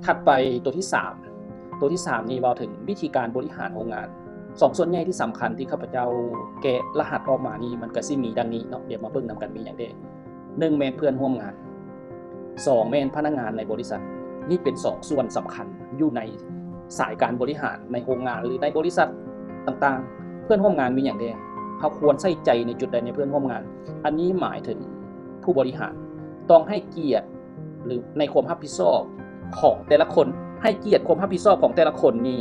ถัดไปตัวที่3นี่เว้าถึงวิธีการบริหารโรงงาน2ส่วนใหญ่ที่สำคัญที่ข้าพเจ้าแกะรหัสออกมานี่มันก็สิมีดังนี้เนาะเดี๋ยวมาเบิ่งนำกันมีหยังเด้1แม่นเพื่อนร่วมงาน2แม่นพนักงานในบริษัทนี่เป็น2ส่วนสำคัญอยู่ในสายการบริหารในโรงงานหรือในบริษัทต่างๆเพื่อนร่วมงานมีหยังเด้เฮาควรใส่ใจในจุดใดในเพื่อนร่วมงานอันนี้หมายถึงผู้บริหารต้องให้เกียรติหรือในความรับผิดชอบของแต่ละคนให้เกียรติความรับผิดชอบของแต่ละคนนี่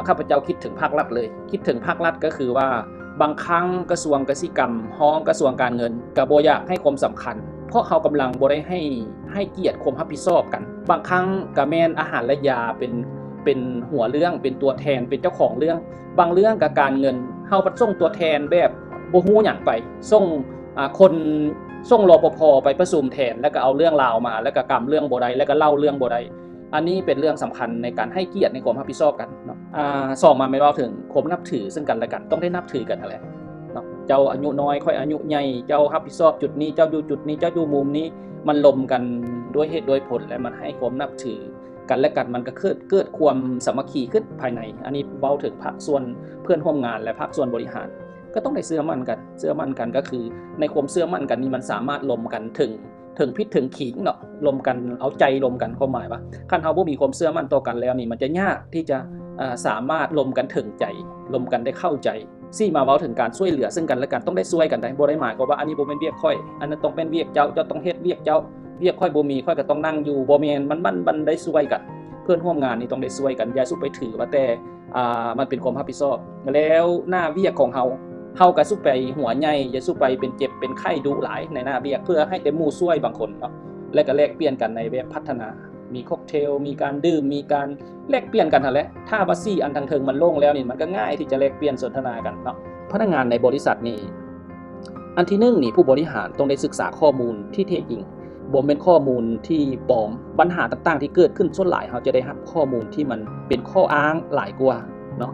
ข้าพเจ้าคิดถึงภาครัฐเลยคิดถึงภาครัฐก็คือว่าบางครั้งกระทรวงกสิกรรมห้องกระทรวงการเงินก็บ่อยากให้ความสำคัญเพราะเขากำลังบ่ได้ให้เกียรติความรับผิดชอบกันบางครั้งก็แม่นอาหารและยาเป็นหัวเรื่องเป็นตัวแทนเป็นเจ้าของเรื่องบางเรื่องก็การเงินเฮาส่งตัวแทนแบบบ่ฮู้หยังไปส่งคนส่งรปภไปประชุมแทนแล้วก็เอาเรื่องราวมาแล้วก็กำเรื่องบ่ได้แล้วก็เล่าเรื่องบ่ได้อันนี้เป็นเรื่องสำคัญในการให้เกียรติในความรับผิดชอบกันเนาะสองมาไม่ว่าถึงความนับถือซึ่งกันและกันต้องได้นับถือกันนั่นแหละเนาะเจ้าอายุน้อยค่อยอายุใหญ่เจ้ารับผิดชอบจุดนี้เจ้าอยู่จุดนี้เจ้าอยู่มุมนี้มันลมกันด้วยเหตุด้วยผลและมันให้ความนับถือกันและกันมันก็เกิดความสามัคคีขึ้นภายในอันนี้เว้าถึงภาคส่วนเพื่อนร่วมงานและภาคส่วนบริหารก็ต้องได้เชื่อมั่นกันก็คือในความเชื่อมั่นกันนี้มันสามารถลมกันถึงพิษถึงขิงเนาะลมกันเอาใจลมกันความหมายว่าคันเฮาบ่มีความเชื่อมั่นต่อกันแล้วนี่มันจะยากที่จะสามารถลมกันถึงใจลมกันได้เข้าใจซี่มาเว้าถึงการช่วยเหลือซึ่งกันและกันต้องได้ช่วยกันได้บ่ได้หมายความว่าอันนี้บ่แม่นเวียกค่อยอันนั้นต้องเป็นเวียกเจ้าต้องเฮ็ดเวียกเจ้าเวียกค่อยบ่มีค่อยก็ต้องนั่งอยู่บ่แม่นมันได้ช่วยกันเพื่อนร่วมงานนี่ต้องได้ช่วยกันอย่าสุไปถือว่าแต่มันเป็นความรับผิดชอบแล้วหน้าเวียกของเฮาก็สู้ไปหัวใหญ่อย่าสู้ไปเป็นเจ็บเป็นไข้ดุหลายในหน้าเวียกเพื่อให้แต่หมู่ช่วยบางคนเนาะและก็แลกเปลี่ยนกันในเว็บพัฒนามีค็อกเทลมีการดื่มมีการแลกเปลี่ยนกันนั่นแหละถ้าว่า4อันทางเทิงมันโล่งแล้วนี่มันก็ง่ายที่จะแลกเปลี่ยนสนทนากันเนาะพนักงานในบริษัทนี่อันที่1นี่ผู้บริหารต้องได้ศึกษาข้อมูลที่แท้จริงบ่แม่นข้อมูลที่ปลอมปัญหาต่างๆที่เกิดขึ้นส่วนหลายเราจะได้รับข้อมูลที่มันเป็นข้ออ้างหลายกว่าเนาะ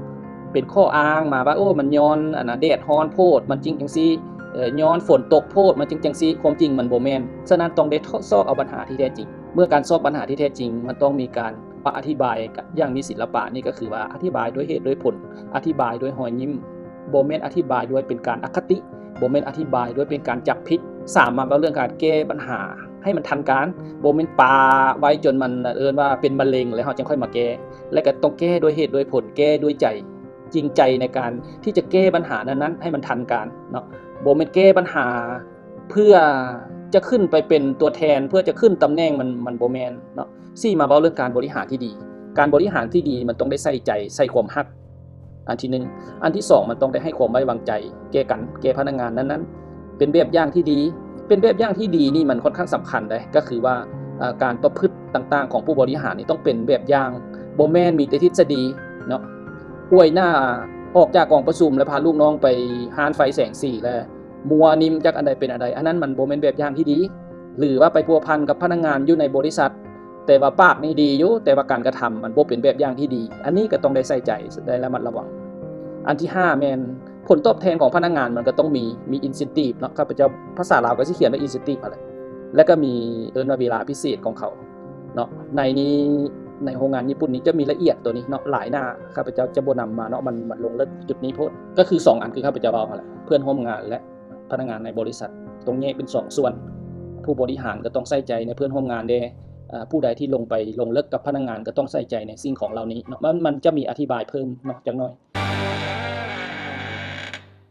เป็นข้ออ้างมาว่าโอ้มันย้อนอันน่ะแดดร้อนโพดมันจริงจังซี่ย้อนฝนตกโพดมันจริงจังซี่ความจริงมันบ่แม่นฉะนั้นต้องได้ซอกเอาปัญหาที่แท้จริงเมื่อการซอกปัญหาที่แท้จริงมันต้องมีการอธิบายอย่างมีศิลปะนี่ก็คือว่าอธิบายด้วยเหตุด้วยผลอธิบายด้วยรอยยิ้มบ่แม่นอธิบายด้วยเป็นการอคติบ่แม่นอธิบายด้วยเป็นการจับผิด3มาเรื่องการแก้ปัญหาให้มันทันการบ่แม่นปาไว้จนมันว่าเป็นมะเร็งแล้วเฮาจึงค่อยมาแก้และก็ต้องแก้ด้วยเหตุด้วยผลแก้ด้วยใจจริงใจในการที่จะแก้ปัญหานั้นๆให้มันทันการเนาะบ่แม่นแก้ปัญหาเพื่อจะขึ้นไปเป็นตัวแทนเพื่อจะขึ้นตำแหน่งมันบ่แม่นเนาะ4มาเว้าเรื่องการบริหารที่ดีการบริหารที่ดีมันต้องได้ใส่ใจใส่ความรักอันที่1อันที่2มันต้องได้ให้ความไว้วางใจแก่กันแก่พนักงานนั้นๆเป็นแบบอย่างที่ดีเป็นแบบอย่างที่ดีนี่มันค่อนข้างสำคัญเด้ก็คือว่าการประพฤติต่างๆของผู้บริหารนี่ต้องเป็นแบบอย่างบ่แม่นมีแต่ทฤษฎีเนาะอวยหน้าออกจากกองประชุมแล้วพาลูกน้องไปหานไฟแสงสีแล้วมัวนิ่มจักอันใดเป็นอันใดอันนั้นมันบ่แม่นแบบอย่างที่ดีหรือว่าไปพัวพันกับพนักงานอยู่ในบริษัทแต่ว่าปากนี่ดีอยู่แต่ว่าการกระทำมันบ่เป็นแบบอย่างที่ดีอันนี้ก็ต้องได้ใส่ใจได้ระมัดระวังอันที่5แม่นผลตอบแทนของพนักงานมันก็ต้องมี incentive เนาะครับภาษาลาวก็สิเขียนว่า incentive อะไรแล้วก็มีว่าเวลาพิเศษของเขาเนาะในนี้ในโรงงานญี่ปุ่นนี้จะมีละเอียดตัวนี้เนาะหลายหน้าข้าพเจ้าจะบ่นำมาเนาะมันลงลึกจุดนี้โพดก็คือ2อันคือข้าพเจ้าเว้าหั่นแหละเพื่อนร่วมงานและพนักงานในบริษัทตรงนี้เป็น2ส่วนผู้บริหารก็ต้องใส่ใจในเพื่อนร่วมงานเด้ผู้ใดที่ลงลึกกับพนักงานก็ต้องใส่ใจในสิ่งของเหล่านี้เนาะมันจะมีอธิบายเพิ่มเนาะจักหน่อย